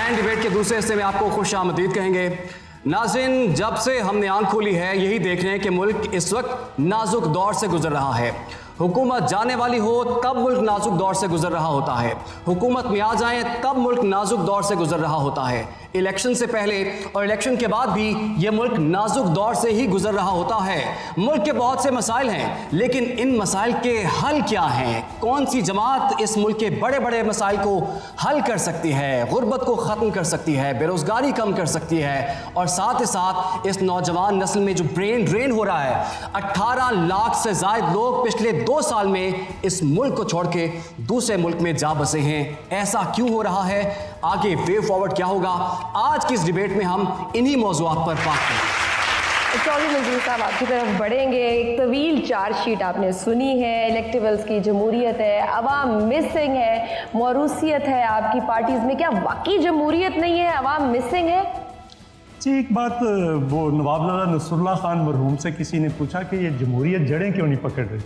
Grand debate के दूसरे हिस्से में आपको खुश आमदीद कहेंगे। नाज़रीन, जब से हमने आंख खोली है यही देख रहे हैं कि मुल्क इस वक्त नाजुक दौर से गुजर रहा है। हुकूमत जाने वाली हो तब मुल्क नाजुक दौर से गुजर रहा होता है, हुकूमत में आ जाए तब मुल्क नाजुक दौर से गुजर रहा होता है। इलेक्शन से पहले और इलेक्शन के बाद भी ये मुल्क नाजुक दौर से ही गुजर रहा होता है। मुल्क के बहुत से मसाइल हैं, लेकिन इन मसाइल के हल क्या हैं? कौन सी जमात इस मुल्क के बड़े बड़े मसाइल को हल कर सकती है, गुर्बत को ख़त्म कर सकती है, बेरोज़गारी कम कर सकती है, और साथ ही साथ इस नौजवान नस्ल में जो ब्रेन ड्रेन हो रहा है। 18 लाख से ज़ायद लोग पिछले 2 साल में इस मुल्क को छोड़ के दूसरे मुल्क में जा बसे हैं। ऐसा क्यों हो रहा है? आगे वे फॉरवर्ड क्या होगा? आज की इस डिबेट में हम इन्हीं मौज़ूआत पर बात करेंगे। चौधरी मंजूर साहब, आपकी तरफ बढ़ेंगे। एक तवील चार्जशीट आपने सुनी है, इलेक्टिवल्स की जमहूरियत है, अवाम मिसिंग है, मौरूसियत है आपकी पार्टीज में। क्या वाकई जमहूरियत नहीं है, अवाम मिसिंग है? जी, एक बात वो नवाब लाला नसरुल्लाह खान मरहूम से किसी ने पूछा कि ये जमहूरियत जड़ें क्यों नहीं पकड़ रही,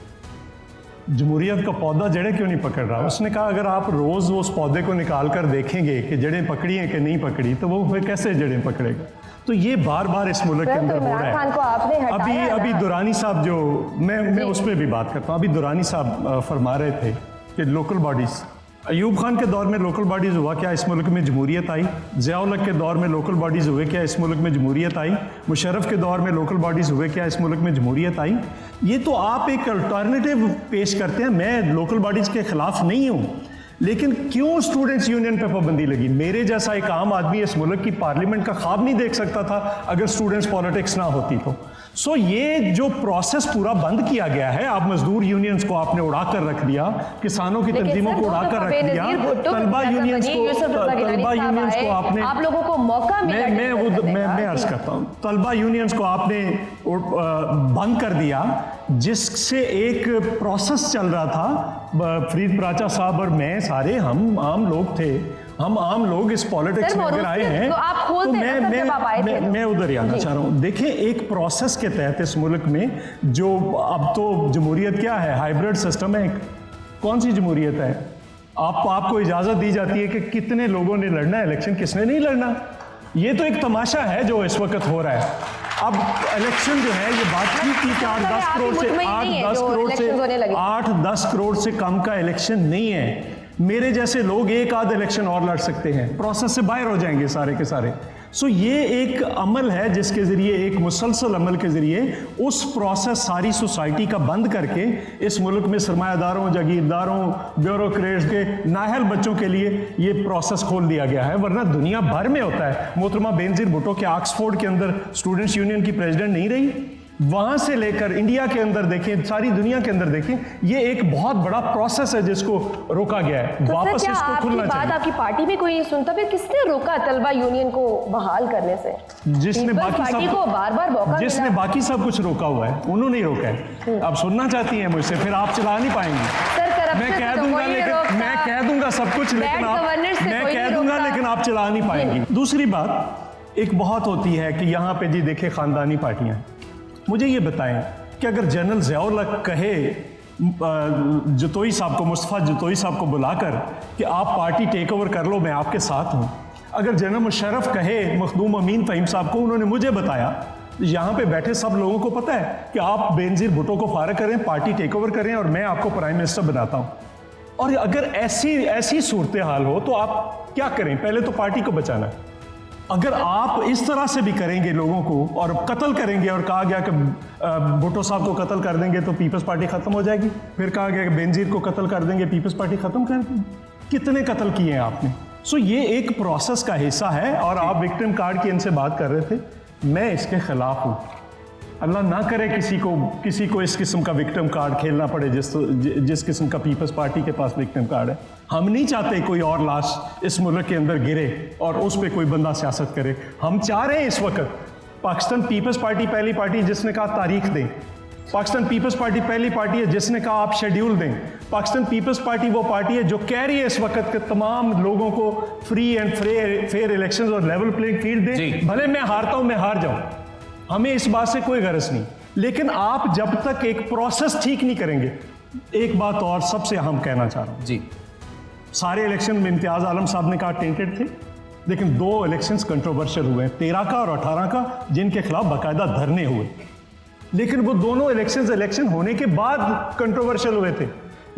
जमहूरियत का पौधा जड़ें क्यों नहीं पकड़ रहा। उसने कहा अगर आप रोज़ उस पौधे को निकाल कर देखेंगे कि जड़ें पकड़ी हैं कि नहीं पकड़ी, तो वो फिर कैसे जड़ें पकड़ेगा। तो ये बार बार इस मुल्क के अंदर हो रहा है। अभी दुरानी साहब जो मैं उस पर भी बात करता हूँ। अभी दुरानी साहब फरमा रहे थे कि लोकल बॉडीज़, अयूब खान के दौर में लोकल बॉडीज़ हुआ क्या इस मुल्क में जमहूरियत आई? ज़िया-उल हक के दौर में लोकल बॉडीज़ हुए क्या इस मुल्क में जमहूरियत आई? मुशर्रफ के दौर में लोकल बॉडीज़ हुए क्या इस मुल्क में जमहूरियत आई? ये तो आप एक अल्टरनेटिव पेश करते हैं। मैं लोकल बॉडीज़ के ख़िलाफ़ नहीं हूँ, लेकिन क्यों स्टूडेंट्स यूनियन पे पाबंदी लगी? मेरे जैसा एक आम आदमी इस मुल्क की पार्लियामेंट का ख्वाब नहीं देख सकता था अगर स्टूडेंट्स पॉलिटिक्स ना होती तो। सो ये जो प्रोसेस पूरा बंद किया गया है, आप मजदूर यूनियंस को आपने उड़ा कर रख दिया, किसानों की तंजीमों को उड़ा कर रख दिया, तलबा यूनियंस को आपने, आप लोगों को मौका मिला, मैं अर्ज करता हूँ, तलबा यूनियंस को आपने बंद कर दिया, जिससे एक प्रोसेस चल रहा था। फरीद पराचा साहब और मैं सारे हम आम लोग थे, हम आम लोग इस पॉलिटिक्स में अगर आए हैं तो मैं उधर ही आना चाह रहा हूँ। देखिए, एक प्रोसेस के तहत इस मुल्क में जो अब तो जमहूरियत क्या है, हाइब्रिड सिस्टम है। कौन सी जमहूरियत है? आपको इजाज़त दी जाती है कि कितने लोगों ने लड़ना है इलेक्शन, किसने नहीं लड़ना। ये तो एक तमाशा है जो इस वक्त हो रहा है। अब इलेक्शन जो है, ये बात की थी कि 8-10 करोड़ से कम का इलेक्शन नहीं है। मेरे जैसे लोग एक आध इलेक्शन और लड़ सकते हैं, प्रोसेस से बाहर हो जाएंगे सारे के सारे। सो ये एक अमल है जिसके ज़रिए, एक मुसलसल अमल के ज़रिए उस प्रोसेस सारी सोसाइटी का बंद करके इस मुल्क में सरमायादारों, जागीरदारों, ब्यूरोक्रेट्स के नाहल बच्चों के लिए ये प्रोसेस खोल दिया गया है। वरना दुनिया भर में होता है। मोहतरमा बेनज़ीर भुट्टो के ऑक्सफोर्ड के अंदर स्टूडेंट्स यूनियन की प्रेसिडेंट नहीं रही, वहाँ से लेकर इंडिया के अंदर देखें, सारी दुनिया के अंदर देखें, ये एक बहुत बड़ा प्रोसेस है जिसको रोका गया है। तो वापस इसको खुलना चाहिए। आपकी पार्टी में कोई नहीं सुनता, फिर किसने रोका तलबा यूनियन को बहाल करने से? जिसने बाकी सब कुछ रोका हुआ है, उन्होंने ही रोका है। अब सुनना चाहती हैं मुझसे, फिर आप चला नहीं पाएंगे। मैं कह दूंगा सब कुछ, लेकिन आप चला नहीं पाएंगी। दूसरी बात एक बहुत होती है कि यहाँ पे जी देखे खानदानी पार्टियां। मुझे ये बताएं कि अगर जनरल ज़िया-उल हक कहे जतोई साहब को, मुस्तफ़ा जतोई साहब को बुलाकर कि आप पार्टी टेक ओवर कर लो, मैं आपके साथ हूँ। अगर जनरल मुशर्रफ कहे मखदूम अमीन फ़हीम साहब को, उन्होंने मुझे बताया, यहाँ पे बैठे सब लोगों को पता है कि आप बेनज़ीर भुट्टो को फारग करें, पार्टी टेक ओवर करें और मैं आपको प्राइम मिनिस्टर बनाता हूँ। और अगर ऐसी सूरत हाल हो तो आप क्या करें? पहले तो पार्टी को बचाना है। अगर आप इस तरह से भी करेंगे लोगों को और कत्ल करेंगे, और कहा गया कि भुट्टो साहब को कत्ल कर देंगे तो पीपल्स पार्टी ख़त्म हो जाएगी, फिर कहा गया कि बेनज़ीर को कत्ल कर देंगे पीपल्स पार्टी ख़त्म कर देंगे, कितने कत्ल किए हैं आपने? सो ये एक प्रोसेस का हिस्सा है। और आप विक्टिम कार्ड की इनसे बात कर रहे थे, मैं इसके ख़िलाफ़ हूँ। अल्लाह ना करे किसी को इस किस्म का विक्टिम कार्ड खेलना पड़े जिस किस्म का पीपल्स पार्टी के पास विक्टिम कार्ड है। हम नहीं चाहते कोई और लाश इस मुल्क के अंदर गिरे और उस पर कोई बंदा सियासत करे। हम चाह रहे हैं इस वक्त पाकिस्तान पीपल्स पार्टी पहली पार्टी जिसने कहा तारीख दें, पाकिस्तान पीपल्स पार्टी पहली पार्टी है जिसने कहा आप शेड्यूल दें। पाकिस्तान पीपल्स पार्टी वो पार्टी है जो कह रही है इस वक्त के तमाम लोगों को फ्री एंड फेयर इलेक्शंस और लेवल प्लेइंग फील्ड दें। भले मैं हारता हूं, मैं हार जाऊं, हमें इस बात से कोई गरज नहीं, लेकिन आप जब तक एक प्रोसेस ठीक नहीं करेंगे। एक बात और सबसे अहम कहना चाह रहा हूं जी, सारे इलेक्शन में इम्तियाज आलम साहब ने कहा टेंटेड थे, लेकिन 2 इलेक्शंस कंट्रोवर्शियल हुए, 13 का और 18 का, जिनके खिलाफ बाकायदा धरने हुए। लेकिन वो दोनों इलेक्शन होने के बाद कंट्रोवर्शियल हुए थे।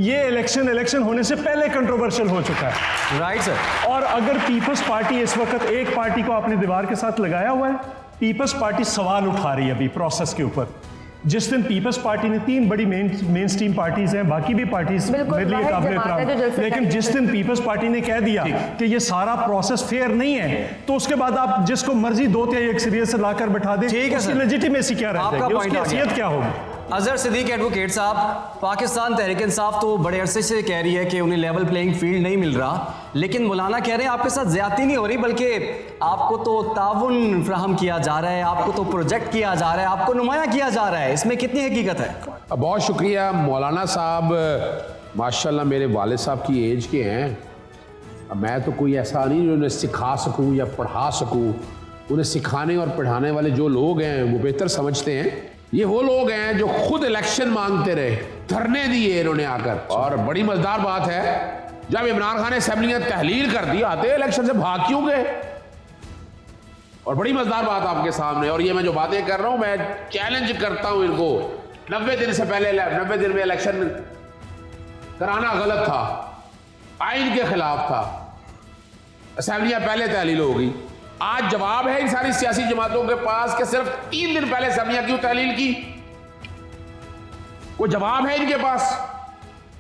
ये इलेक्शन होने से पहले कंट्रोवर्शियल हो चुका है। Right sir. और अगर पीपल्स पार्टी इस वक्त एक पार्टी को अपनी दीवार के साथ लगाया हुआ है, पीपल्स पार्टी सवाल उठा रही है अभी प्रोसेस के ऊपर। जिस दिन पीपल्स पार्टी ने 3 बड़ी मेन स्ट्रीम पार्टीज हैं, बाकी भी पार्टीज मेरे लिए काबिल एहतराम, लेकिन जिस दिन पीपल्स पार्टी ने कह दिया कि ये सारा प्रोसेस फेयर नहीं है, तो उसके बाद आप जिसको मर्जी 2 एक सीरियल से लाकर बैठा दें, उसकी लेजिटिमेसी क्या रहेगी, उसकी हैसियत क्या होगी? अजहर सिद्दीक एडवोकेट साहब, पाकिस्तान तहरीक इंसाफ तो बड़े अरसे से कह रही है कि उन्हें लेवल प्लेइंग फील्ड नहीं मिल रहा, लेकिन मौलाना कह रहे हैं आपके साथ ज्यादती नहीं हो रही, बल्कि आपको तो ताउन फ्राहम किया जा रहा है, आपको तो प्रोजेक्ट किया जा रहा है, आपको नुमाया किया जा रहा है। इसमें कितनी हकीकत है? बहुत शुक्रिया मौलाना साहब, माशाल्लाह मेरे वालिद साहब की एज के हैं। मैं तो कोई ऐसा नहीं जो उन्हें सिखा सकूं या पढ़ा सकूं। उन्हें सिखाने और पढ़ाने वाले जो लोग हैं वो बेहतर समझते हैं। ये वो लोग हैं जो खुद इलेक्शन मांगते रहे, धरने दिए इन्होंने आकर। और बड़ी मजेदार बात है, जब इमरान खान ने असेंबली में तहलील कर दी, आते इलेक्शन से भाग क्यों गए? और बड़ी मजेदार बात आपके सामने, और ये मैं जो बातें कर रहा हूं, मैं चैलेंज करता हूं इनको, 90 दिन से पहले 90 दिन में इलेक्शन कराना गलत था, आइन के खिलाफ था, असेंबलियां पहले तहलील होगी। आज जवाब है इन सारी सियासी जमातों के पास कि सिर्फ 3 दिन पहले असेंबलियां क्यों तहलील की? कोई जवाब है इनके पास?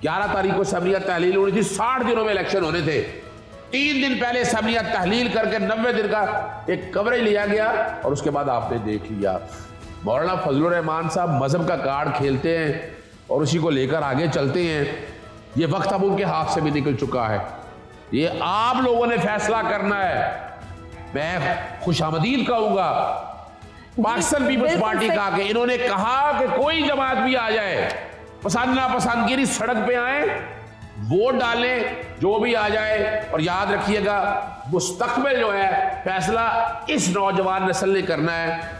11 तारीख को असेंबलियां तहलील होनी थी, 60 दिनों में इलेक्शन होने थे। 3 दिन पहले असेंबलियां तहलील करके 90 दिन का एक कवरेज लिया गया, और उसके बाद आपने देख लिया। मौलाना फजलुर रहमान साहब मजहब का कार्ड खेलते हैं और उसी को लेकर आगे चलते हैं। ये वक्त अब उनके हाथ से भी निकल चुका है। ये आप लोगों ने फैसला करना है। मैं खुशामदीद कहूंगा पाकिस्तान पीपल्स पार्टी का कि इन्होंने कहा कि कोई जमात भी आ जाए, पसंद ना पसंदगिरी सड़क पे आए, वोट डालें, जो भी आ जाए। और याद रखिएगा, मुस्तकबिल जो है फैसला इस नौजवान नस्ल ने करना है।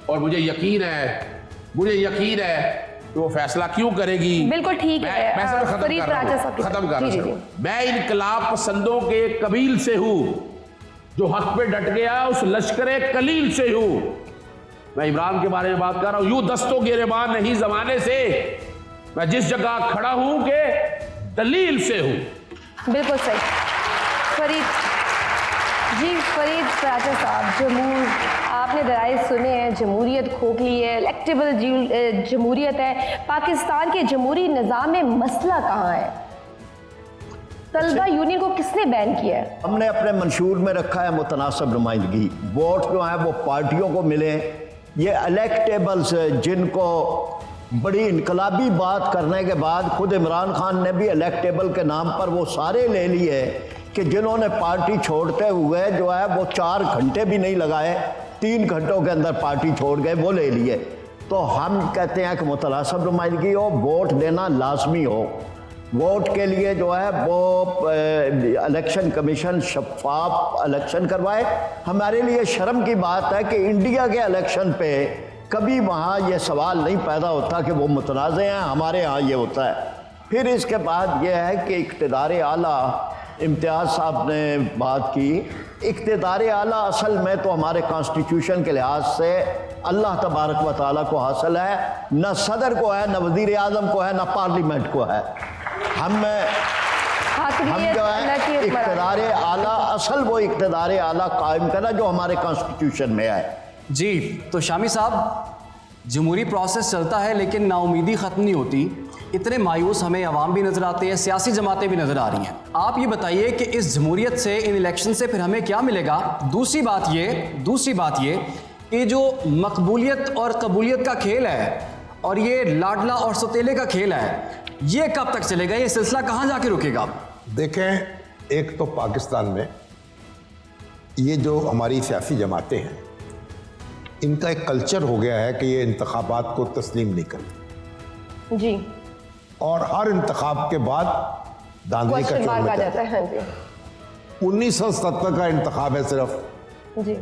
और मुझे यकीन है कि वो फैसला क्यों करेगी। बिल्कुल ठीक है। खत्म कर रहा हूं। मैं इनकलाब पसंदों के कबील से हूं, जो हक पे डट गया उस लश्करे कलील से हूं। मैं इमरान के बारे में बात कर रहा हूं, यूं दस्तों गिरेबान नहीं जमाने से, मैं जिस जगह खड़ा हूं के दलील से हूं। बिल्कुल सही। फरीद प्राचा साहब, आपने दलाइल सुने हैं, जमहूरियत खोखली है, इलेक्टेबल जमहूरियत है। पाकिस्तान के जमहूरी निज़ाम में मसला कहाँ है? तलबा यूनियन को किसने बैन किया है? हमने अपने मंशूर में रखा है मुतनासिब नुमाइंदगी। वोट जो है वो पार्टियों को मिले। ये इलेक्टेबल्स जिनको बड़ी इनकलाबी बात करने के बाद खुद इमरान खान ने भी इलेक्टेबल के नाम पर वो सारे ले लिए कि जिन्होंने पार्टी छोड़ते हुए जो है वो 4 घंटे भी नहीं लगाए, 3 घंटों के अंदर पार्टी छोड़ गए, वो ले लिए। तो हम कहते हैं कि मुतनासिब नुमाइंदगी हो, वोट देना लाजमी हो। वोट के लिए जो है वो इलेक्शन कमीशन शफाफ इलेक्शन करवाए। हमारे लिए शर्म की बात है कि इंडिया के इलेक्शन पे कभी वहाँ ये सवाल नहीं पैदा होता कि वो मुतनाज़ हैं, हमारे यहाँ ये होता है। फिर इसके बाद ये है कि इक़्तिदार आला, इम्तियाज़ साहब ने बात की, इक़्तिदार आला असल में तो हमारे कॉन्स्टिट्यूशन के लिहाज से अल्लाह तबारक व तआला को हासिल है, न सदर को है, न वज़ीर आज़म को है, न पार्लियामेंट को है। हम जो है इक़्तिदार आला, असल वो इक़्तिदार आला कायम करना जो हमारे कॉन्स्टिट्यूशन में है। जी, तो शामी साहब, जमहूरी प्रोसेस चलता है लेकिन नाउमीदी ख़त्म नहीं होती। इतने मायूस हमें अवाम भी नज़र आते हैं, सियासी जमातें भी नज़र आ रही हैं। आप ये बताइए कि इस जमहूरियत से, इन इलेक्शन से फिर हमें क्या मिलेगा? दूसरी बात ये कि जो मकबूलियत और कबूलियत का खेल है और ये लाडला और सौतेले का खेल है, ये कब तक चलेगा? ये सिलसिला कहाँ जाके रुकेगा? देखें, एक तो पाकिस्तान में ये जो हमारी सियासी जमातें हैं, इनका एक कल्चर हो गया है कि ये इंतखाबात को तस्लीम नहीं करते जी, और हर इंतखाब के बाद धांधली का चोर मचा जाता है। 1970 का इंतखाब है सिर्फ जी,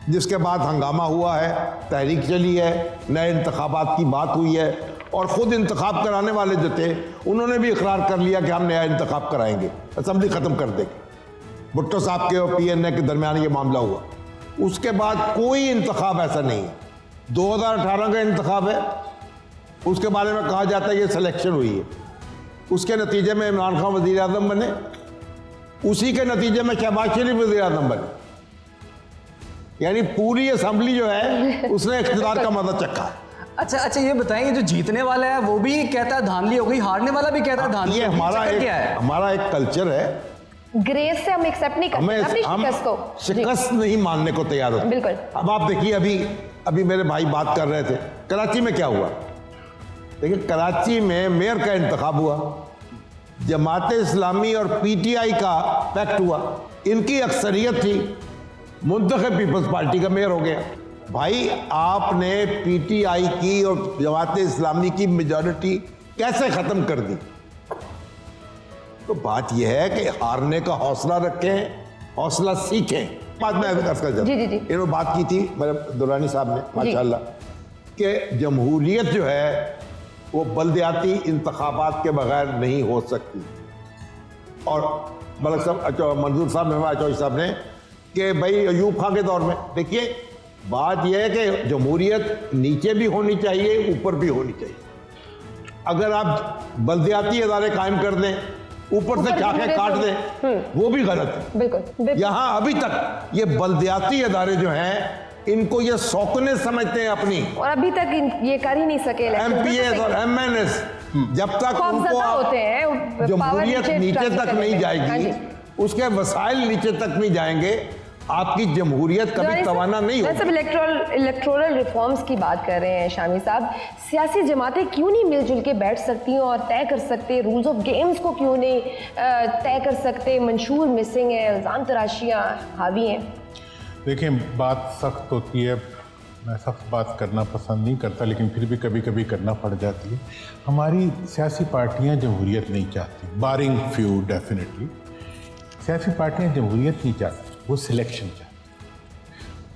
जिसके बाद हंगामा हुआ है, तहरीक चली है, नए इंतखाबात की बात हुई है, और ख़ुद इंतखाब कराने वाले जो थे उन्होंने भी इकरार कर लिया कि हम नया इंतखाब कराएंगे, असेंबली ख़त्म कर देंगे। भुट्टो साहब के और PNA के दरमियान ये मामला हुआ, उसके बाद कोई इंतखाब ऐसा नहीं है। 2018 का इंतखाब है, उसके बारे में कहा जाता है ये सिलेक्शन हुई है, उसके नतीजे में इमरान खान वज़ीर आज़म बने, उसी के नतीजे में शहबाज शरीफ वज़ीर आज़म बने, यानी पूरी असेंबली जो है उसने इख्तियार का मजा चखा। अच्छा, ये बताएं, ये जो जीतने वाला है वो भी कहता है धांधली हो गई, हारने वाला भी कहता है धांधली। ये हमारा एक कल्चर है, ग्रेस से हम एक्सेप्ट नहीं करते अपनी शिकस्त को, शिकस्त नहीं मानने को तैयार होते। बिल्कुल। अब आप देखिए, अभी मेरे भाई बात कर रहे थे, कराची में क्या हुआ। देखिए, कराची में मेयर का इंतखाब हुआ, जमात इस्लामी और PTI का पैक्ट हुआ, इनकी अक्सरियत थी, मुंतखब पीपल्स पार्टी का मेयर हो गया। भाई, आपने PTI की और जमात इस्लामी की मेजॉरिटी कैसे खत्म कर दी? तो बात यह है कि हारने का हौसला रखें, हौसला सीखें। बात मैं अभी कर जी। इन्होंने बात की थी मेरे दुरानी साहब ने, माशाल्लाह, कि जमहूरियत जो है वो बल्दियाती इंतखाबात के बगैर नहीं हो सकती। और मलक साहब, मंजूर साहब, मेहमान चौधरी साहब ने, कि भाई अयूब खां के दौर में, देखिए बात यह है कि जमहूरियत नीचे भी होनी चाहिए, ऊपर भी होनी चाहिए। अगर आप बल्दियाती इदारे कायम कर दें, ऊपर से चाके काट दें, वो भी गलत है। बिल्कुल। यहां अभी तक ये बल्दियाती इदारे जो हैं, इनको ये सौकने समझते हैं अपनी, और अभी तक ये कर ही नहीं सके। MPS और MNS जब तक उनको होते हैं, जमहूरियत नीचे तक नहीं जाएगी, उसके वसाइल नीचे तक नहीं जाएंगे, आपकी जमहूरियत कभी तवाना नहीं होगी। सब इलेक्टोरल रिफॉर्म्स की बात कर रहे हैं शामी साहब, सियासी जमातें क्यों नहीं मिलजुल के बैठ सकती और तय कर सकते, रूल्स ऑफ गेम्स को क्यों नहीं तय कर सकते? मंशूर मिसिंग है, इल्ज़ाम तराशियाँ हावी हैं। देखिए, बात सख्त होती है, मैं सख्त बात करना पसंद नहीं करता, लेकिन फिर भी कभी कभी करना पड़ जाती है। हमारी सियासी पार्टियां जमहूरियत नहीं चाहती, बारिंग फ्यू डेफिनेटली। सियासी पार्टियां जमहूरियत नहीं चाहती, वो सिलेक्शन चाहती।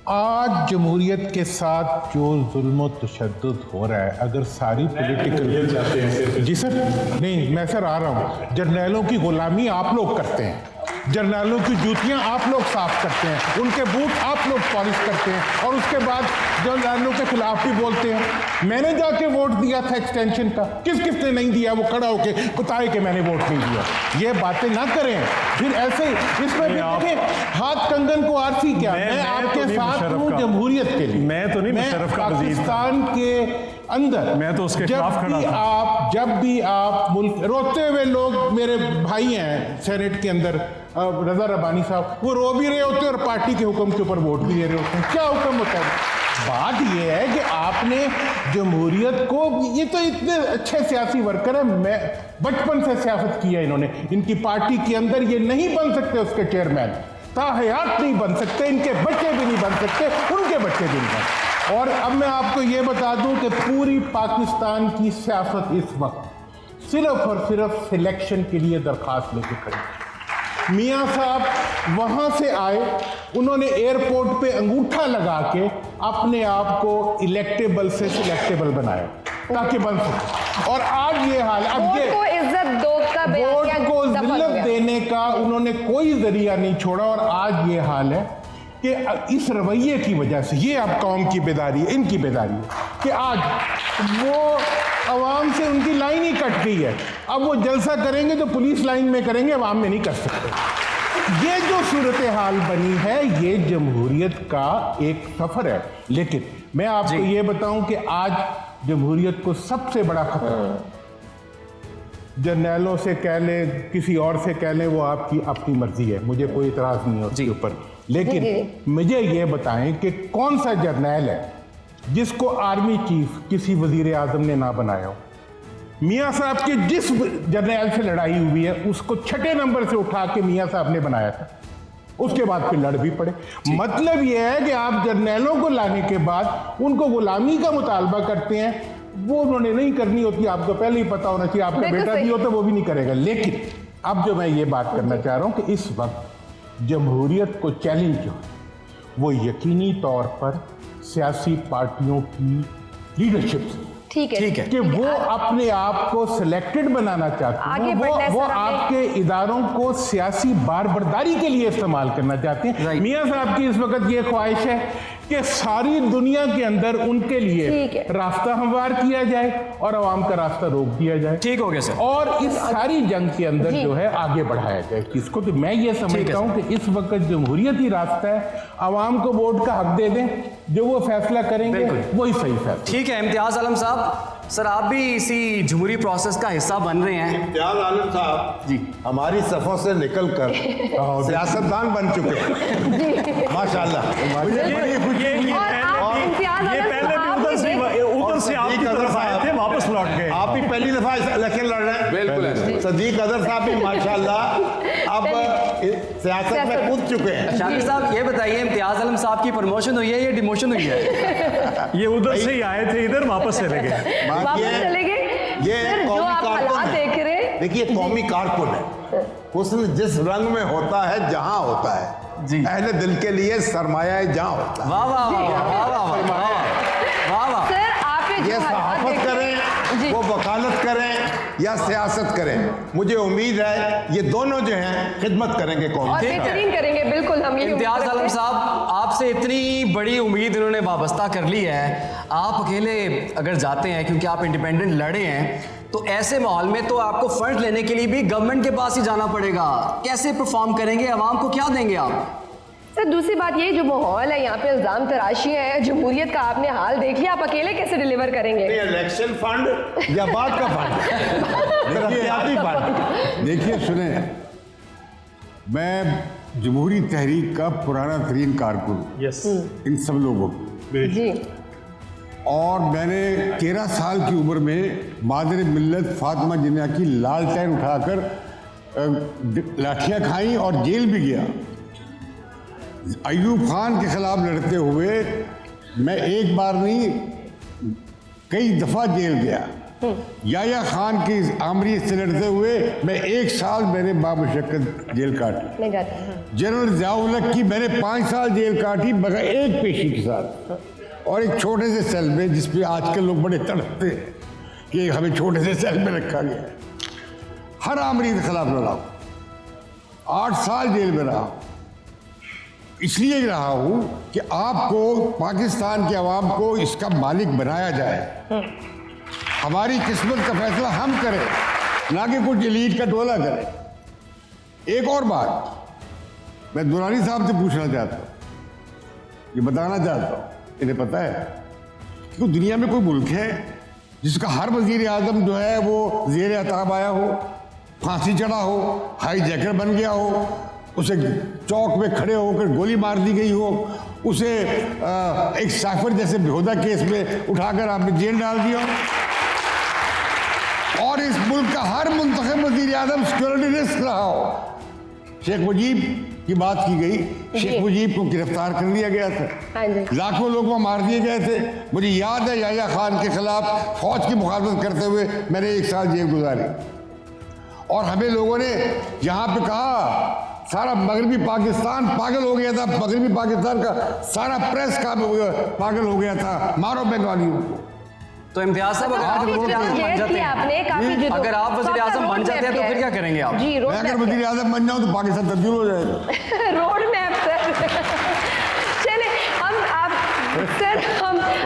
आज जमहूरियत के साथ जो जुल्म तशद्दुद हो रहा है, अगर सारी पॉलिटिकल जी सर, नहीं मैं सर आ रहा हूँ, जर्नैलों की गुलामी आप लोग करते हैं, जर्नैलों की जूतियां आप लोग साफ करते हैं, उनके बूट आप लोग पॉलिश करते हैं, और उसके बाद जर्नैलों के खिलाफ भी बोलते हैं। मैंने जाके वोट दिया था एक्सटेंशन का, किसने नहीं दिया? वो खड़ा होके बताए कि मैंने वोट नहीं दिया। ये बातें ना करें फिर ऐसे, इसमें देखिए हाथ कंगन को आरसी क्या, मैं आपके साथ हूँ जमहूरियत के लिए। मैं तो नहीं मुशर्रफ का वज़ीर था। पाकिस्तान के अंदर मैं तो उसके खिलाफ खड़ा था। जब भी आप मुल्क, रोते हुए लोग मेरे भाई हैं सेनेट के अंदर, रजा रबानी साहब, वो रो भी रहे होते हैं और पार्टी के हुक्म के ऊपर वोट भी दे रहे होते हैं। क्या हुक्म होता है? बात यह है कि आपने जमहूरियत को, ये तो इतने अच्छे सियासी वर्कर हैं, मैं बचपन से सियासत किया इन्होंने, इनकी पार्टी के अंदर ये नहीं बन सकते उसके चेयरमैन, ताहयात नहीं बन सकते, इनके बच्चे भी नहीं बन सकते, उनके बच्चे भी नहीं बन। और अब मैं आपको ये बता दूं कि पूरी पाकिस्तान की सियासत इस वक्त सिर्फ और सिर्फ सिलेक्शन के लिए दरख्वास्त लेके खड़ी है। मियाँ साहब वहाँ से आए, उन्होंने एयरपोर्ट पे अंगूठा लगा के अपने आप को इलेक्टेबल से सिलेक्टेबल बनाया ताकि बन सके, और आज ये हाल, अब ये वोट को इज्जत दो का वोट को जिल्लत देने का उन्होंने कोई जरिया नहीं छोड़ा, और आज ये हाल है कि इस रवैये की वजह से, ये अब कौम की बेदारी है, इनकी बेदारी है कि आज वो अवाम से उनकी लाइन ही कट गई है। अब वो जलसा करेंगे तो पुलिस लाइन में करेंगे, अवाम में नहीं कर सकते। ये जो सूरत हाल बनी है, ये जमहूरियत का एक सफ़र है। लेकिन मैं आपको ये बताऊं कि आज जमहूरियत को सबसे बड़ा खतरा, जर्नैलों से कह लें, किसी और से कह लें, वो आपकी अपनी मर्जी है, मुझे कोई इतराज़ नहीं है उसके ऊपर, लेकिन मुझे ये बताएं कि कौन सा जर्नैल है जिसको आर्मी चीफ किसी वजीर आजम ने ना बनाया हो? मियाँ साहब की जिस जर्नैल से लड़ाई हुई है उसको 6 नंबर से उठा के मियाँ साहब ने बनाया था, उसके बाद फिर लड़ भी पड़े। मतलब यह है कि आप जर्नैलों को लाने के बाद उनको गुलामी का मुतालबा करते हैं, वो उन्होंने नहीं करनी होती, आपको पहले ही पता होना चाहिए, आपका बेटा भी हो तो वो भी नहीं करेगा। लेकिन अब जो मैं ये बात करना चाह रहा हूं कि इस वक्त जमहूरियत को चैलेंज जो है वो यकीनी तौर पर सियासी पार्टियों की लीडरशिप से, ठीक है कि वो अपने आप को सिलेक्टेड बनाना चाहते आगे हैं, बढ़ना है वो सर, हमें। आपके इदारों को सियासी बारबरदारी के लिए इस्तेमाल करना चाहते हैं। Right. मियां साहब की इस वक्त ये ख्वाहिश है कि सारी दुनिया के अंदर उनके लिए ठीक है। रास्ता हमवार किया जाए और आवाम का रास्ता रोक दिया जाए, ठीक हो गया सर। और इस सारी जंग के अंदर जी। जो है आगे बढ़ाया जाए किसको। तो मैं ये समझता हूँ कि इस वक्त जमहूरियत ही रास्ता है, आवाम को वोट का हक दे दें, जो वो फैसला करेंगे बिल्कुल। वही सही फैसला। ठीक है इम्तियाज आलम साहब, सर आप भी इसी जमहूरी प्रोसेस का हिस्सा बन रहे हैं। इम्तियाज आलम साहब जी हमारी सफ़ों से निकलकर सियासतदान बन चुके हैं माशाल्लाह। और इम्तियाज ये आलम पहले भी साहब उधर से आपकी तरफ आए थे, वापस लौट गए। आप भी पहली दफा इलेक्शन लड़ रहे हैं। बिल्कुल है। सदीक अदर साहब भी माशाल्लाह अब सियासत में कूद चुके हैं। शाकिर साहब ये बताइए, इम्तियाज आलम साहब की प्रमोशन हुई है या डिमोशन हुई है? ये उधर से ही आए थे, इधर वापस चले गए। वापस चले गए। ये सर, जो कौमी आप कारकुन हालात है। देख रहे हैं, देखिए कौमी कारकुन है, हुस्न जिस रंग में होता है जहां होता है जी। अहले दिल के लिए सरमाया जहां होता है। वाह वाह वाह वाह वाह वाह वाह वाह। सर आपने ये जो हालात सहाफत देखे- करें, जी। वो वकालत करें या सियासत करें, मुझे उम्मीद है ये दोनों जो हैं खिदमत करेंगे कौम और की। बेहतरीन करेंगे, बिल्कुल हम ये इम्तियाज उम्मीद आलम करते हैं। साहब, आपसे इतनी बड़ी उम्मीद इन्होंने वाबस्ता कर ली है, आप अकेले अगर जाते हैं क्योंकि आप इंडिपेंडेंट लड़े हैं, तो ऐसे माहौल में तो आपको फंड लेने के लिए भी गवर्नमेंट के पास ही जाना पड़ेगा। कैसे परफॉर्म करेंगे, आवाम को क्या देंगे आप? सर दूसरी बात ये जो माहौल है यहाँ पे इल्जाम तराशियां हैं, जमहूरियत का आपने हाल देख लिया, आप अकेले कैसे डिलीवर करेंगे? इलेक्शन फंड या बाद का फंड, तरक्याती फंड। देखिए सुने, मैं जमहूरी तहरीक का पुराना तरीन कारकुन यस इन सब लोगों की, जी और मैंने 13 साल की उम्र में मादर मिल्लत फातिमा जिन्ना की लालटेन उठाकर लाठियाँ खाई और जेल भी गया। अयूब खान के खिलाफ लड़ते हुए मैं एक बार नहीं कई दफ़ा जेल गया। याया खान की आमरी से लड़ते हुए मैं 1 साल मैंने बामुशक्कत जेल काटी। नहीं जाते हैं। जनरल ज़ियाउल की मैंने 5 साल जेल काटी बगैर एक पेशी के साथ, और एक छोटे से सेल में, जिसपे आजकल लोग बड़े तड़पते हैं कि हमें छोटे से सेल में रखा गया है। हर आमरी के खिलाफ लड़ा हूं, 8 साल जेल में रहा हूं। इसलिए रहा हूं कि आपको, पाकिस्तान के अवाम को इसका मालिक बनाया जाए, हमारी किस्मत का फैसला हम करें, ना कि कुछ एलीट का टोला करे। एक और बात मैं दुरानी साहब से पूछना चाहता हूँ, ये बताना चाहता हूँ, इन्हें पता है कि दुनिया में कोई मुल्क है जिसका हर वजीर आजम जो है वो ज़ेर अताब आया हो, फांसी चढ़ा हो, हाई जैकर बन गया हो, उसे चौक में खड़े होकर गोली मार दी गई हो, उसे एक साफर जैसे बेहुदा केस में उठाकर आपने जेल डाल दिया हो, और इस मुल्क का हर मुंतखब वजीर आजम सिक्योरिटी रिस्क रहा हो। शेख मुजीब की बात की गई, शेख मुजीब को गिरफ्तार कर लिया गया था, हाँ जी। लाखों लोग वहाँ मार दिए गए थे। मुझे याद है याया खान के खिलाफ फौज की मुखालफत करते हुए मैंने 1 साल जेल गुजारी, और हमें लोगों ने यहाँ पे कहा सारा मगरबी पाकिस्तान पागल हो गया था, मगरबी पाकिस्तान का सारा प्रेस का पागल हो गया था, मारो बंगालियों को। तो इम्तियाज साहब, अगर आप वज़ीर आज़म बन जाते हैं, अगर आप वज़ीर आज़म बन जाते हैं तो फिर क्या करेंगे आप? जी रोड मैं अगर वज़ीर आज़म बन जाऊँ तो पाकिस्तान तब्दील हो जाएगा। Road map sir. चले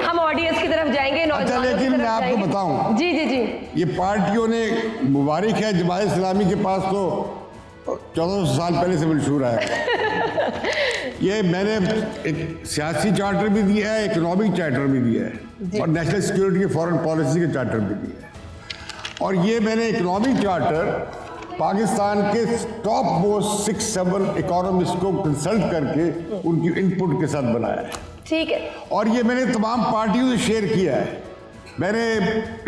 हम ऑडियंस की तरफ जाएंगे, अच्छा, नौजवानों की लेकिन तरफ मैं आपको जाएंगे। बताऊं, जी जी जी ये पार्टियों ने, मुबारक है जमात इस्लामी के पास तो 1400 साल पहले से मंशूर आया। ये मैंने एक सियासी चार्टर भी दिया है, इकोनॉमिक चार्टर भी दिया है, और नेशनल सिक्योरिटी के फॉरेन पॉलिसी के चार्टर भी दिया है। और ये मैंने इकोनॉमिक चार्टर पाकिस्तान के टॉप मोस्ट 6-7 इकोनॉमिस्ट को कंसल्ट करके उनकी इनपुट के साथ बनाया है। ठीक है। और ये मैंने तमाम पार्टियों से शेयर किया है। मैंने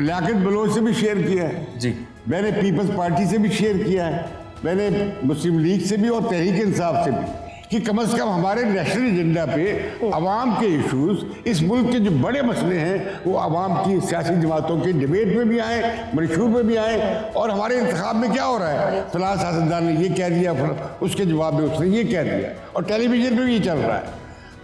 लियाकत बलोच से भी शेयर किया है जी, मैंने पीपल्स पार्टी से भी शेयर किया है, मैंने मुस्लिम लीग से भी और तहरीक इंसाफ से भी, कि कम से कम हमारे नेशनल एजेंडा पे अवाम के इश्यूज, इस मुल्क के जो बड़े मसले हैं वो अवाम की सियासी जमातों के डिबेट में भी आए, मनशूर में भी आए। और हमारे इंतखाब में क्या हो रहा है, फलां सियासतदान ने ये कह दिया, उसके जवाब में उसने ये कह दिया, और टेलीविजन पे भी ये चल रहा है।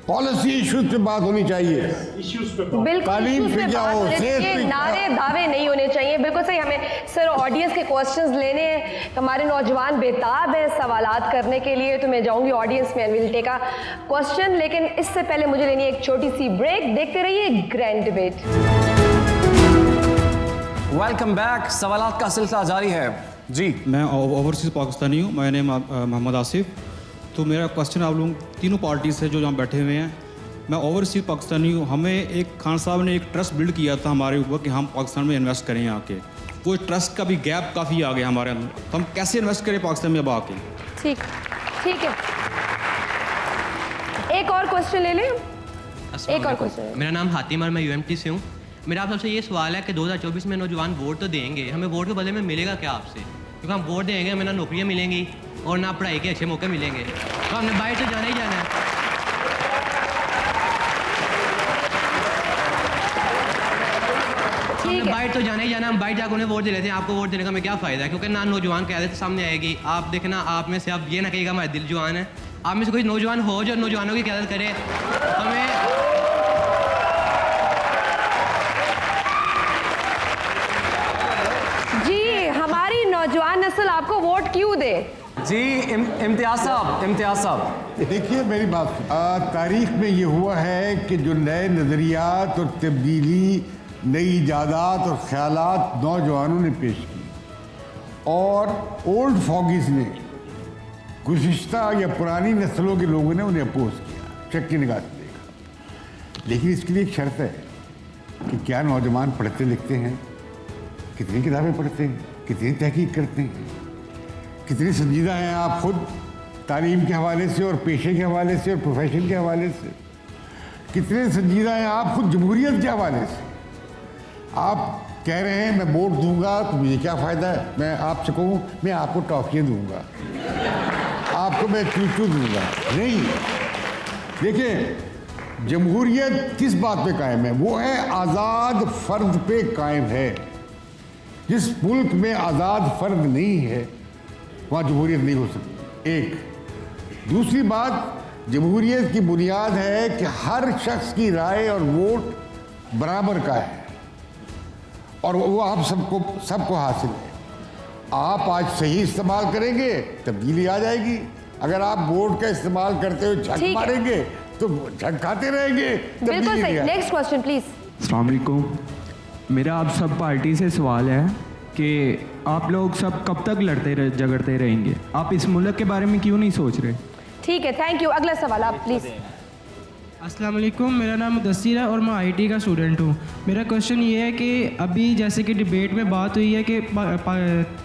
पॉलिसी इश्यूज पे बात होनी चाहिए। बिल्कुल तालीम issues पे पे जाओ, बात होनी सेहत चाहिए, पे नारे दावे नहीं होने चाहिए। बिल्कुल सही। हमें सर ऑडियंस के क्वेश्चंस लेने हैं, हमारे नौजवान बेताब हैं सवालात करने के लिए, तो मैं जाऊंगी ऑडियंस में, विल टेक अ क्वेश्चन। लेकिन इससे पहले मुझे लेनी है एक छोटी सी ब्रेक। देखते रहिए ग्रैंड डिबेट। Welcome back. सवालात का सिलसिला जारी है जी। मैं ओवरसीज़ पाकिस्तानी हूँ, माय नेम मोहम्मद आसिफ। तो मेरा क्वेश्चन आप लोग तीनों पार्टी से जो यहाँ बैठे हुए हैं, मैं ओवरसीज़ पाकिस्तानी हूँ। हमें एक खान साहब ने एक ट्रस्ट बिल्ड किया था हमारे ऊपर कि हम पाकिस्तान में इन्वेस्ट करें आके। वो ट्रस्ट का भी गैप काफ़ी आ गया हमारे अंदर, तो हम कैसे इन्वेस्ट करें पाकिस्तान में अब आके? ठीक है, एक और क्वेश्चन ले लें। एक और क्वेश्चन। मेरा नाम हातिम और मैं यूएमटी से हूँ। मेरा आप सबसे ये सवाल है कि 2024 में नौजवान वोट तो देंगे, हमें वोट के बदले में मिलेगा क्या आपसे? क्योंकि हम वोट देंगे, हमें ना नौकरियाँ मिलेंगी और ना पढ़ाई के अच्छे मौके मिलेंगे, तो हमने बाहर तो जाना ही जाना है। हमने बाहर तो जाना ही जाना, हम बाहर जाकर उन्हें वोट दे लेते हैं। आपको वोट देने का हमें क्या फ़ायदा है? क्योंकि ना नौजवान क़यादत सामने आएगी। आप देखना, आप में से आप ये ना कहिएगा हमारे दिल जवान है। आप में से कोई नौजवान हो जो नौजवानों की क़यादत करे। हमें नौजवान नस्ल आपको वोट क्यों दे? जी इम्तियाज साहब देखिए मेरी बात, तारीख में ये हुआ है कि जो नए नज़रियात और तब्दीली, नई इजादात और ख्यालात नौजवानों ने पेश की और ओल्ड फॉगीज ने, गुज़िश्ता या पुरानी नस्लों के लोगों ने उन्हें अपोज किया, शक की निगाह से देखा। लेकिन इसके लिए एक शर्त है कि क्या नौजवान पढ़ते लिखते हैं, कितनी किताबें पढ़ते हैं, कितनी तहकीक करते हैं, कितनी संजीदा हैं आप खुद तालीम के हवाले से और पेशे के हवाले से और प्रोफेशन के हवाले से, कितने संजीदा हैं आप खुद जमहूरियत के हवाले से। आप कह रहे हैं मैं वोट दूंगा तो मुझे क्या फ़ायदा है, मैं आपसे कहूँ मैं आपको टॉफियाँ दूंगा, आपको मैं चूचू दूंगा। नहीं, देखिए जमहूरियत किस बात पे कायम है? वो है आज़ाद फ़र्द पे कायम है। जिस मुल्क में आज़ाद फ़र्द नहीं है वहाँ जमहूरियत नहीं हो सकती। एक दूसरी बात, जमहूरियत की बुनियाद है कि हर शख्स की राय और वोट बराबर का है और वो आप सबको हासिल है। आप आज सही इस्तेमाल करेंगे तब्दीली आ जाएगी, अगर आप वोट का इस्तेमाल करते हुए झक मारेंगे तो झक खाते रहेंगे। बिल्कुल सही। Next question please. अस्सलाम वालेकुम। मेरा आप सब पार्टी से सवाल है कि आप लोग सब कब तक लड़ते झगड़ते रहेंगे? आप इस मुल्क के बारे में क्यों नहीं सोच रहे? ठीक है, थैंक यू। अगला सवाल आप प्लीज़। अस्सलाम वालेकुम, मेरा नाम मुदस्सिर है और मैं आईटी का स्टूडेंट हूँ। मेरा क्वेश्चन ये है कि अभी जैसे कि डिबेट में बात हुई है कि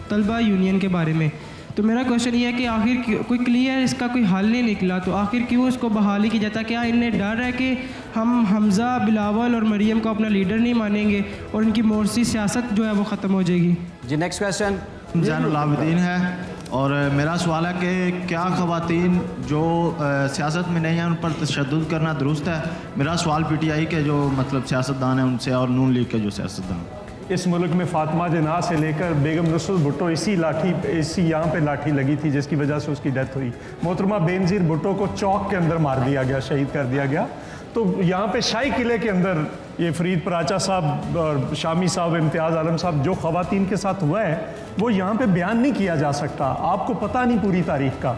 तलबा यूनियन के बारे में, तो मेरा क्वेश्चन ये है कि आखिर कोई क्लियर इसका कोई हल नहीं निकला, तो आखिर क्यों इसको बहाली की जाता? क्या इन्हें डर है कि हम हमज़ा, बिलावल और मरियम को अपना लीडर नहीं मानेंगे और इनकी मोर्सी सियासत जो है वो ख़त्म हो जाएगी? जी नेक्स्ट क्वेश्चन जैनुल आबिदीन है और मेरा सवाल है कि क्या ख़वातीन जो सियासत में नहीं है उन पर तशद्दुद करना दुरुस्त है? मेरा सवाल पीटीआई के जो मतलब सियासतदान हैं उनसे और नून लीग के जो सियासतदान। इस मुल्क में फातिमा जना से लेकर बेगम नसरुल भुट्टो इसी यहाँ पे लाठी लगी थी जिसकी वजह से उसकी डेथ हुई। मोहतरमा बेनज़ीर भुट्टो को चौक के अंदर मार दिया गया, शहीद कर दिया गया। तो यहाँ पे शाही किले के अंदर ये फरीद पराचा साहब और शामी साहब, इम्तियाज़ आलम साहब, जो ख़वातीन के साथ हुआ है वो यहाँ पे बयान नहीं किया जा सकता। आपको पता नहीं पूरी तारीख का।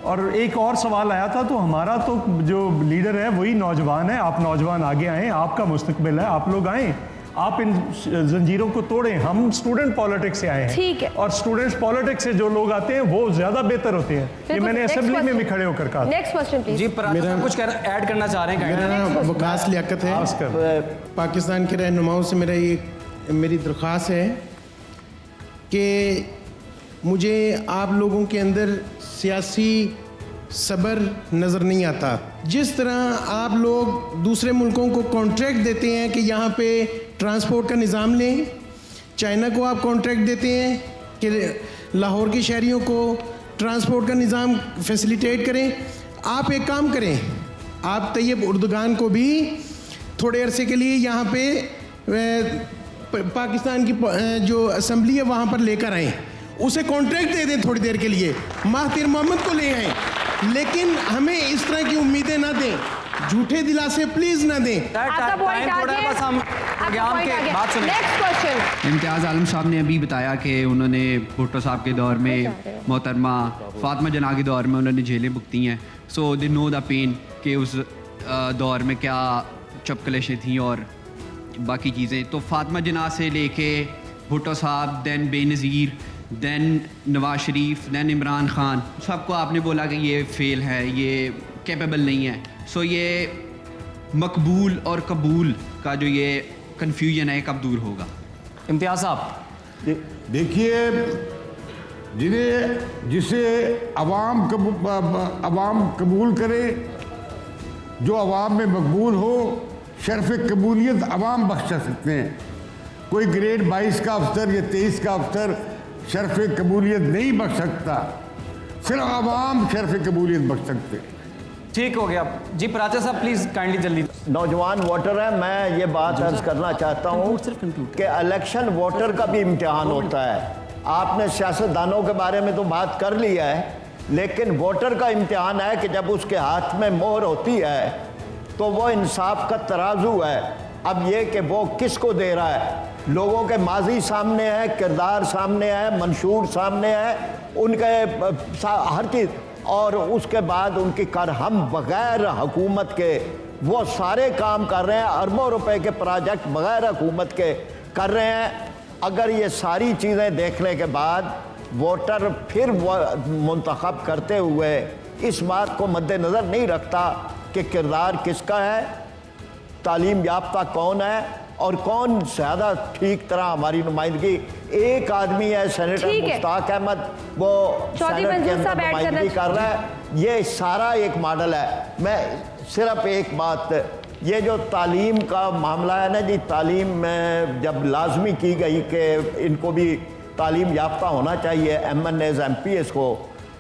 और एक और सवाल आया था, तो हमारा तो जो लीडर है वही नौजवान है। आप नौजवान आगे आएँ, आपका मुस्तकबिल है, आप लोग आएँ, आप इन जंजीरों को तोड़ें। हम स्टूडेंट पॉलिटिक्स से आए हैं। ठीक है। और स्टूडेंट्स पॉलिटिक्स से जो लोग आते हैं वो ज्यादा बेहतर होते हैं। ये मैंने असेंबली में भी खड़े होकर कहा। Next question please. जी मेरा कुछ ऐड करना चाह रहे हैं? मेरा नाम वकास लियाकत है। पाकिस्तान के रहनुमाओं से मेरी दरख्वास्त है कि मुझे आप लोगों के अंदर सियासी सब्र नज़र नहीं आता। जिस तरह आप लोग दूसरे मुल्कों को कॉन्ट्रैक्ट देते हैं कि यहाँ पे ट्रांसपोर्ट का निज़ाम लें, चाइना को आप कॉन्ट्रैक्ट देते हैं कि लाहौर के शहरियों को ट्रांसपोर्ट का निज़ाम फैसिलिटेट करें। आप एक काम करें, आप तैयब उर्दुगान को भी थोड़े अरसे के लिए यहाँ पे पाकिस्तान की जो असम्बली है वहाँ पर लेकर आएँ, उसे कॉन्ट्रैक्ट दे दें थोड़ी देर के लिए। महातिर मोहम्मद को ले आएँ, लेकिन हमें इस तरह की उम्मीदें ना दें। झूठे दिलासे प्लीज ना दें। आपका पॉइंट आ गया, बस हम ज्ञान के बात सुनें। Next question. इम्तियाज़ आलम साहब ने अभी बताया कि उन्होंने भुट्टो साहब के दौर में, मोहतरमा फातिमा जना के दौर में उन्होंने जेलें भुगती हैं, सो दे नो द पेन कि उस दौर में क्या चपकलेशें थी और बाकी चीज़ें। तो फातिमा जना से लेके भुट्टो साहब, then Benazir, then Nawaz Sharif, then Imran Khan, सबको आपने बोला कि ये फेल है, ये कैपेबल नहीं है। सो ये मकबूल और कबूल का जो ये कन्फ्यूजन है कब दूर होगा? इम्तियाज साहब देखिए, जिसे अवाम कबूल करे, जो अवाम में मकबूल हो, शर्फ कबूलियत अवाम बख्श सकते हैं। कोई ग्रेड 22 का अफसर या 23 का अफसर शर्फ कबूलियत नहीं बख्श सकता, सिर्फ अवाम शर्फ कबूलियत बख्श सकते हैं। ठीक हो गया जी। प्राचा साहब प्लीज काइंडली जल्दी। नौजवान वोटर है, मैं ये बात अर्ज करना चाहता हूँ कि इलेक्शन वोटर का भी इम्तिहान होता है। आपने सियासतदानों के बारे में तो बात कर ली है, लेकिन वोटर का इम्तिहान है कि जब उसके हाथ में मोहर होती है तो वो इंसाफ का तराजू है। अब ये कि वो किसको दे रहा है, लोगों के माजी सामने है, किरदार सामने है, मंशूर सामने है, उनके हर चीज़, और उसके बाद उनकी कर हम बग़ैर हुकूमत के वो सारे काम कर रहे हैं, अरबों रुपए के प्रोजेक्ट बग़ैर हुकूमत के कर रहे हैं। अगर ये सारी चीज़ें देखने के बाद वोटर फिर मुंतखब करते हुए इस बात को मद्देनज़र नहीं रखता कि किरदार किसका है, तालीम याफ्ता कौन है और कौन ज़्यादा ठीक तरह हमारी नुमाइंदगी, एक आदमी है सेनेटर मुश्ताक अहमद, वो सेनेट के अंदर नुमाइंदगी कर रहा है, ये सारा एक मॉडल है। मैं सिर्फ एक बात, ये जो तालीम का मामला है ना जी, तालीम में जब लाजमी की गई कि इनको भी तालीम याफ्ता होना चाहिए MNAs MPs को,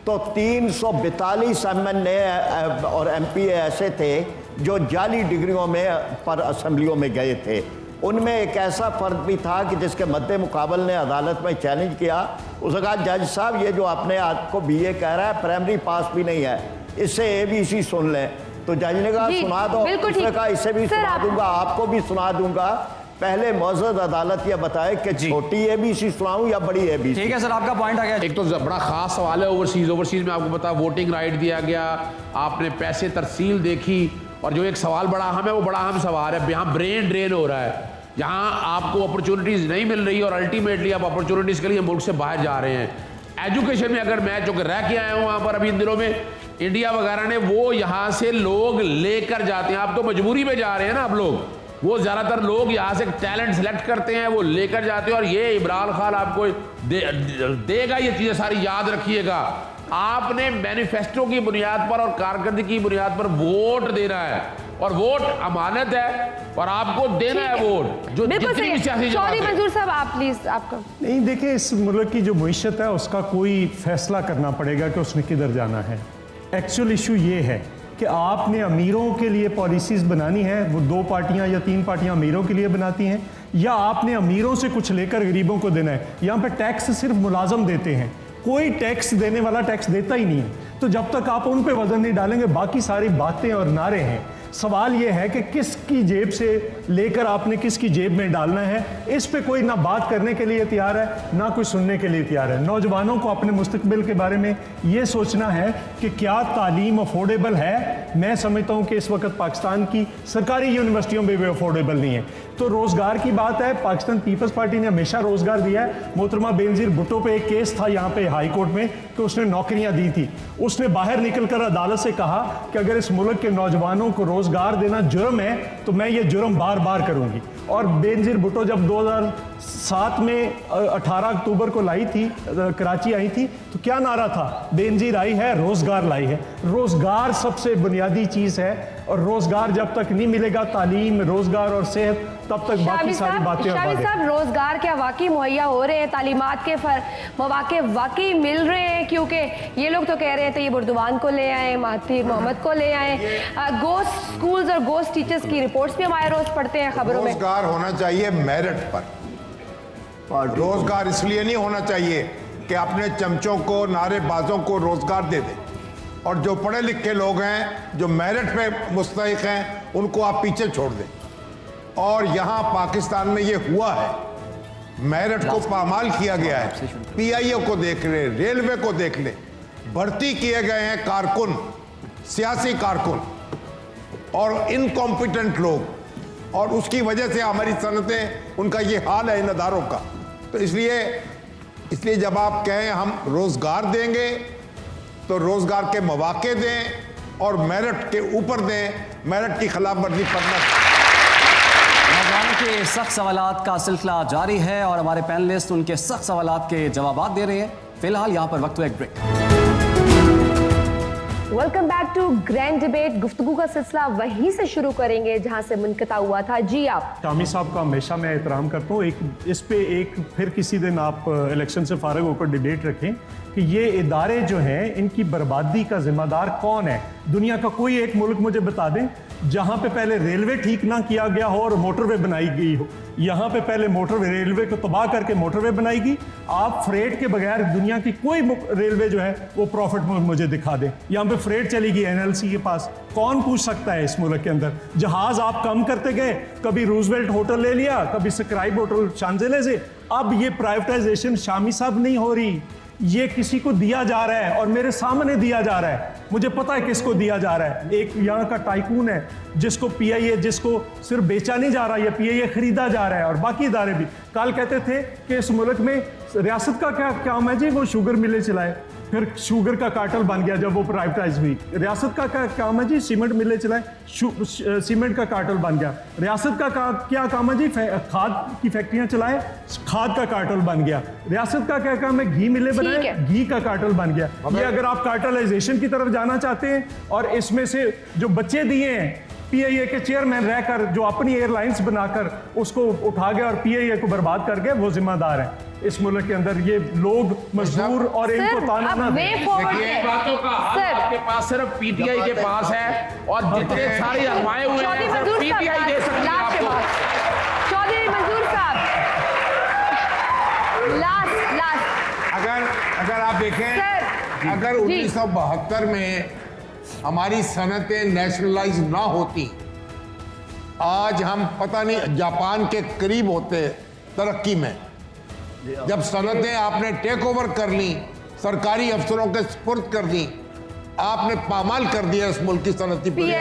तो 342 MNA और MP ऐसे थे जो जाली डिग्रियों में पर असम्बलियों में गए थे। उनमें एक ऐसा फ़र्द भी था कि जिसके मद्दे मुकाबल ने अदालत में चैलेंज किया, उसने कहा जज साहब ये जो आपने आपको BA कह रहा है प्राइमरी पास भी नहीं है, इससे ABC सुन लें। तो जज ने कहा सुना दो, उसने कहा इससे भी सुना दूंगा, आपको भी सुना दूंगा, पहले मौजूद अदालत यह बताए कि छोटी ABC सुनाऊं या बड़ी ABC। ठीक है सर, आपका पॉइंट आ गया। एक तो बड़ा खास सवाल है ओवरसीज में आपको पता वोटिंग राइट दिया गया, आपने पैसे तरसील देखी, और जो एक सवाल बड़ा अहम है वो बड़ा अहम सवाल है, यहाँ ब्रेन ड्रेन हो रहा है, यहाँ आपको अपॉर्चुनिटीज़ नहीं मिल रही और अल्टीमेटली आप अपॉर्चुनिटीज़ के लिए मुल्क से बाहर जा रहे हैं। एजुकेशन में अगर मैं जो रह के आया हूँ वहाँ पर अभी इन दिनों में इंडिया वगैरह ने, वो यहाँ से लोग लेकर जाते हैं, आप तो मजबूरी में जा रहे हैं ना आप लोग, वो ज़्यादातर लोग यहाँ से टैलेंट सेलेक्ट करते हैं, वो लेकर जाते हैं, और ये इमरान खान आपको देगा ये चीज़ें सारी, याद रखिएगा। आपने मैनिफेस्टो की बुनियाद पर और कारकर्दगी की बुनियाद पर वोट देना है, और वोट अमानत है और आपको देना है वोट, जो जितनी भी सियासी जमात है। मंजूर साहब आप प्लीज आपका। नहीं, देखिए इस मुल्क की जो मईशत है उसका कोई फैसला करना पड़ेगा कि उसने किधर जाना है। एक्चुअल इशू ये है कि आपने अमीरों के लिए पॉलिसीज़ बनानी है, वो 2 पार्टियां या 3 पार्टियां अमीरों के लिए बनाती हैं, या आपने अमीरों से कुछ लेकर गरीबों को देना है। यहाँ पे टैक्स सिर्फ मुलाजम देते हैं, कोई टैक्स देने वाला टैक्स देता ही नहीं है। तो जब तक आप उन पे वजन नहीं डालेंगे, बाकी सारी बातें और नारे हैं। सवाल यह है कि किसकी जेब से लेकर आपने किसकी जेब में डालना है, इस पे कोई ना बात करने के लिए तैयार है ना कोई सुनने के लिए तैयार है। नौजवानों को अपने मुस्तकबिल के बारे में ये सोचना है कि क्या तालीम अफोर्डेबल है। मैं समझता हूँ कि इस वक्त पाकिस्तान की सरकारी यूनिवर्सिटियों में भी अफोर्डेबल नहीं है। तो रोज़गार की बात है, पाकिस्तान पीपल्स पार्टी ने हमेशा रोज़गार दिया है। मोहतरमा बेनज़ीर भुट्टो पे एक केस था यहाँ पे हाई कोर्ट में कि उसने नौकरियाँ दी थी, उसने बाहर निकलकर अदालत से कहा कि अगर इस मुल्क के नौजवानों को रोज़गार देना जुर्म है तो मैं ये जुर्म बार बार करूँगी। और बेनज़ीर भुट्टो जब 2007 में 18 अक्टूबर को लाई थी, कराची आई थी, तो क्या नारा था? बेनज़ीर आई है, रोज़गार लाई है। रोज़गार सबसे बुनियादी चीज़ है, और रोज़गार जब तक नहीं मिलेगा, तालीम, रोज़गार और सेहत, तब तक बाकी सारी बातें। शामिद साहब, रोज़गार क्या वाकई मुहैया हो रहे हैं? तालीमात के मौके वाकई मिल रहे हैं? क्योंकि ये लोग तो कह रहे हैं तो ये बुर्दवान को ले आए, महातिर मोहम्मद को ले आए, गोस्ट स्कूल्स और गोस्ट टीचर्स की रिपोर्ट्स भी हमारे रोज़ पढ़ते हैं खबरों में। रोज़गार होना चाहिए मेरिट पर, रोज़गार इसलिए नहीं होना चाहिए कि अपने चमचों को, नारेबाजों को रोज़गार दे दे। और जो पढ़े लिखे लोग हैं, जो मेरिट पे मुस्तहिक हैं, उनको आप पीछे छोड़ दें। और यहाँ पाकिस्तान में ये हुआ है, मेरिट को पामाल किया गया है। पीआईओ को देख ले, रेलवे को देख ले, भर्ती किए गए हैं कारकुन, सियासी कारकुन और इनकॉम्पिटेंट लोग, और उसकी वजह से हमारी सनतें, उनका ये हाल है इन अदारों का। तो इसलिए जब आप कहें हम रोजगार देंगे तो रोजगार के मौके दें और मेरिट के ऊपर दें, मेरिट की खिलाफ वर्जी करना। नौजवानों के सख्त सवालात का सिलसिला जारी है और हमारे पैनलिस्ट उनके सख्त सवालात के जवाब दे रहे हैं। फिलहाल यहाँ पर वक्त हुआ एक break. Welcome back to grand debate. गुफ्तगू का सिलसिला वहीं से शुरू करेंगे जहां से मुनक़ता हुआ था। जी आप। शामी साहब का हमेशा मैं एहतराम करता हूँ। इस पे फिर किसी दिन आप इलेक्शन से फारिग होकर डिबेट रखें कि ये इदारे जो हैं, इनकी बर्बादी का जिम्मेदार कौन है। दुनिया का कोई एक मुल्क मुझे बता दें जहाँ पे पहले रेलवे ठीक ना किया गया हो और मोटरवे बनाई गई हो। यहाँ पे पहले रेलवे को तबाह करके मोटरवे बनाई गई। आप फ्रेट के बगैर दुनिया की कोई रेलवे जो है वो प्रॉफिट मुझे दिखा दे। यहाँ पे फ्रेट चली गई एनएलसी के पास, कौन पूछ सकता है इस मुल्क के अंदर। जहाज आप कम करते गए, कभी रूजवेल्ट होटल ले लिया, कभी स्क्राइब होटल शांजेलिजे। अब ये प्राइवेटाइजेशन शामी साहब नहीं हो रही, ये किसी को दिया जा रहा है और मेरे सामने दिया जा रहा है। मुझे पता है किसको दिया जा रहा है। एक यहाँ का टाइकून है जिसको पीआईए, जिसको सिर्फ बेचा नहीं जा रहा, ये पीआईए खरीदा जा रहा है। और बाकी इदारे भी कल कहते थे कि इस मुल्क में रियासत का क्या काम है जी, वो शुगर मिलें चलाए। फिर शुगर का कार्टेल बन गया जब वो प्राइवेटाइज हुई। रियासत का क्या काम है जी, सीमेंट मिलें चलाए, सीमेंट का कार्टेल बन गया। रियासत का क्या काम है जी, खाद की फैक्ट्रियां चलाए, खाद का कार्टेल बन गया। रियासत का क्या काम है, घी मिलें बनाए, घी का कार्टेल बन गया। ये अगर आप कार्टेलाइजेशन की तरफ जाना चाहते हैं और इसमें से जो बच्चे दिए हैं पीआईए के चेयरमैन रहकर, जो अपनी एयरलाइंस बनाकर उसको उठा गए और पीआईए को बर्बाद कर गए, वो जिम्मेदार है इस मुल्क के अंदर। ये लोग मजदूर और इनको ताना ना दें। बातों का आपके पास सिर्फ पीटीआई के पास है और जितने सारे अफवाहें हुए हैं सिर्फ पीटीआई दे सकती है आपको। चौधरी मंजूर साहब, लास्ट अगर आप देखें, अगर 1972 में हमारी सनतें नेशनलाइज ना होती, आज हम पता नहीं जापान के करीब होते तरक्की में। जब सनतें आपने टेक ओवर कर ली, सरकारी अफसरों के सुपुर्द कर दी, आपने पामाल कर दिया इस मुल्क की सनती देख ले,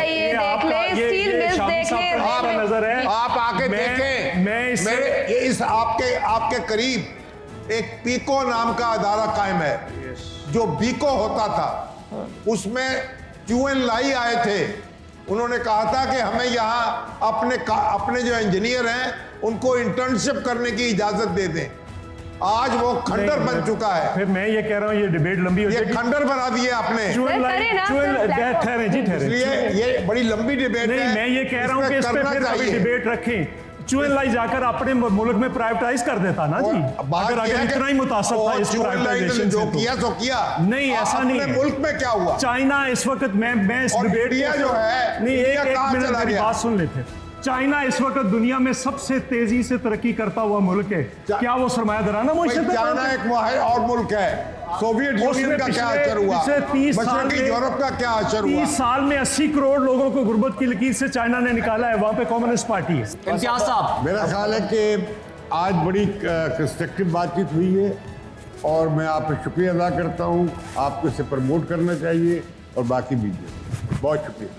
स्टील मिल्स देख ले, आप आके देखें। इस आपके करीब एक पीको नाम का अदारा कायम है। जो बीको होता था उसमें क्यूएन लाई आए थे, उन्होंने कहा था कि हमें यहाँ अपने जो इंजीनियर हैं उनको इंटर्नशिप करने की इजाजत दे दें। आज वो खंडर बन चुका है। फिर मैं ये कह रहा हूँ ये डिबेट लंबी हो जाएगी। ये खंडर बना दिए आपने। ठहरे जी, ठहरे। इसलिए ये बड़ी लंबी डिबेट है। मैं ये कह रहा हूँ कि इस पे फिर अभी डिबेट रखें। चुएन लाई जाकर अपने मुल्क में प्राइवेटाइज कर देता ना जी। अगर इतना ही मुतासर था इस प्राइवेटाइजेशन जो किया तो किया। नहीं, ऐसा नहीं है। मुल्क में क्या हुआ? चाइना इस वक्त मैं इस डिबेट जो है नहीं, एक मिनट मेरी बात सुन लेते। चाइना इस वक्त दुनिया में सबसे तेजी से तरक्की करता हुआ मुल्क है। क्या वो सरमायादाराना मुल्क है? चाइना एक और मुल्क है। सोवियत यूनियन का क्या असर हुआ? 30 साल में यूरोप का क्या असर हुआ? 30 साल में 80 करोड़ लोगों को गुर्बत की लकीर से चाइना ने निकाला है। वहां पे कम्युनिस्ट पार्टी है। इम्तियाज साहब, मेरा ख्याल है कि आज बड़ी कंस्ट्रक्टिव बातचीत हुई है और मैं आपका शुक्रिया अदा करता हूँ। आपको इसे प्रमोट करना चाहिए और बाकी भी। बहुत शुक्रिया,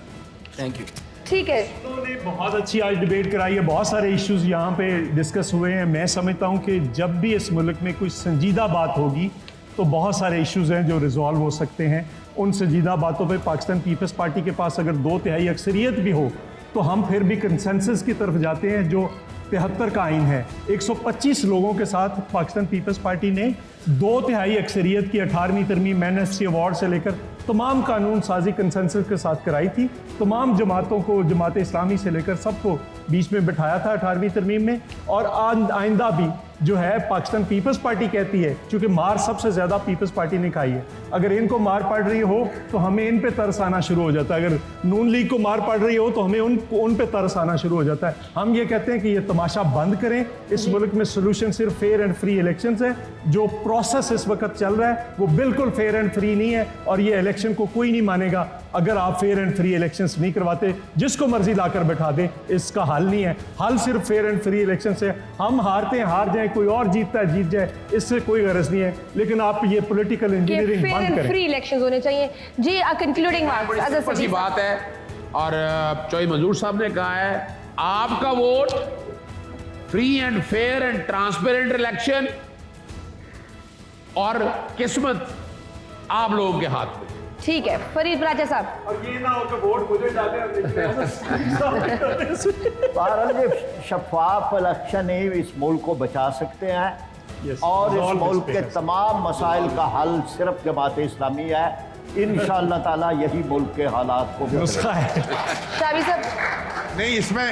थैंक यू। ठीक है, उन्होंने बहुत अच्छी आज डिबेट कराई है। बहुत सारे इश्यूज यहाँ पे डिस्कस हुए हैं। मैं समझता हूँ कि जब भी इस मुल्क में कोई संजीदा बात होगी तो बहुत सारे इश्यूज हैं जो रिजॉल्व हो सकते हैं। उन संजीदा बातों पे पाकिस्तान पीपल्स पार्टी के पास अगर 2/3 अक्सरियत भी हो तो हम फिर भी कंसेंसस की तरफ जाते हैं जो 73 का आइन है। 125 लोगों के साथ पाकिस्तान पीपल्स पार्टी ने 2/3 अक्सरियत की 18वीं तरमीम एमनेस्टी अवार्ड से लेकर तमाम कानून साजी कंसेंसस के साथ कराई थी। तमाम जमातों को, जमात इस्लामी से लेकर सबको बीच में बिठाया था 18वीं तरमीम में। और आइंदा भी जो है पाकिस्तान पीपल्स पार्टी कहती है, क्योंकि मार सबसे ज़्यादा पीपल्स पार्टी ने खाई है। अगर इनको मार पड़ रही हो तो हमें इन पे तरस आना शुरू हो जाता है, अगर नून लीग को मार पड़ रही हो तो हमें उन पे तरस आना शुरू हो जाता है। हम ये कहते हैं कि ये तमाशा बंद करें। इस मुल्क में सोल्यूशन सिर्फ फेयर एंड फ्री इलेक्शंस है। जो प्रोसेस इस वक्त चल रहा है वो बिल्कुल फेयर एंड फ्री नहीं है, और ये इलेक्शन को कोई नहीं मानेगा अगर आप फेयर एंड फ्री इलेक्शंस नहीं करवाते। जिसको मर्जी लाकर बैठा दे, इसका हल नहीं है। हल सिर्फ फेयर एंड फ्री इलेक्शन से। हम हारते हैं हार जाए, कोई और जीतता है जीत जाए, इससे कोई गरज नहीं है। लेकिन आप ये पॉलिटिकल इंजीनियरिंग बंद करें। फ्री इलेक्शंस होने चाहिए जी। कंक्लूडिंग बड़ी बात है, और चौधरी मंजूर साहब ने कहा है आपका vote free and fair and transparent election, और किस्मत आप लोगों के हाथ में। ठीक है फरीद बराचा साहब। और ये ना हो कि वोट मुझे डाले बहरहाल शफाफ इलेक्शन ही इस मुल्क को बचा सकते हैं, और इस मुल्क के तमाम मसाइल का हल सिर्फ जमात इस्लामी है। इंशाअल्लाह ताला यही मुल्क के हालात को नुस्खा है। शाबी साहब नहीं, इसमें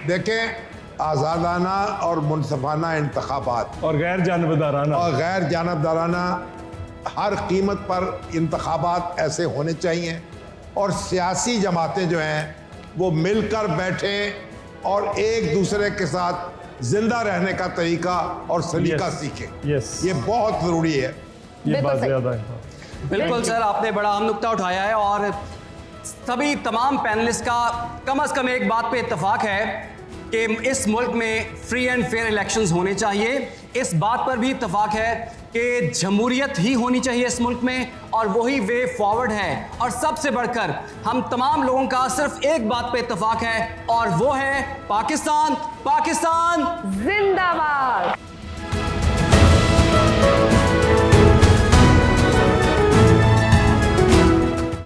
देखें आज़ादाना और मुनसफाना इंतखाबात और गैर जानबदाराना हर कीमत पर इंतखाबात ऐसे होने चाहिए, और सियासी जमातें जो हैं वो मिलकर बैठें और एक दूसरे के साथ जिंदा रहने का तरीका और सलीका सीखें। ये बहुत ज़रूरी है। ये बात ज़्यादा है। बिल्कुल सर, आपने बड़ा अहम नुक्ता उठाया है, और सभी तमाम पैनलिस्ट का कम से कम एक बात पे इत्तेफाक है कि इस मुल्क में फ्री एंड फेयर इलेक्शंस होने चाहिए। इस बात पर भी इत्तेफाक है कि जमहूरियत ही होनी चाहिए इस मुल्क में, और वही वे फॉरवर्ड है। और सबसे बढ़कर हम तमाम लोगों का सिर्फ एक बात पे इत्तेफाक है, और वो है पाकिस्तान जिंदाबाद।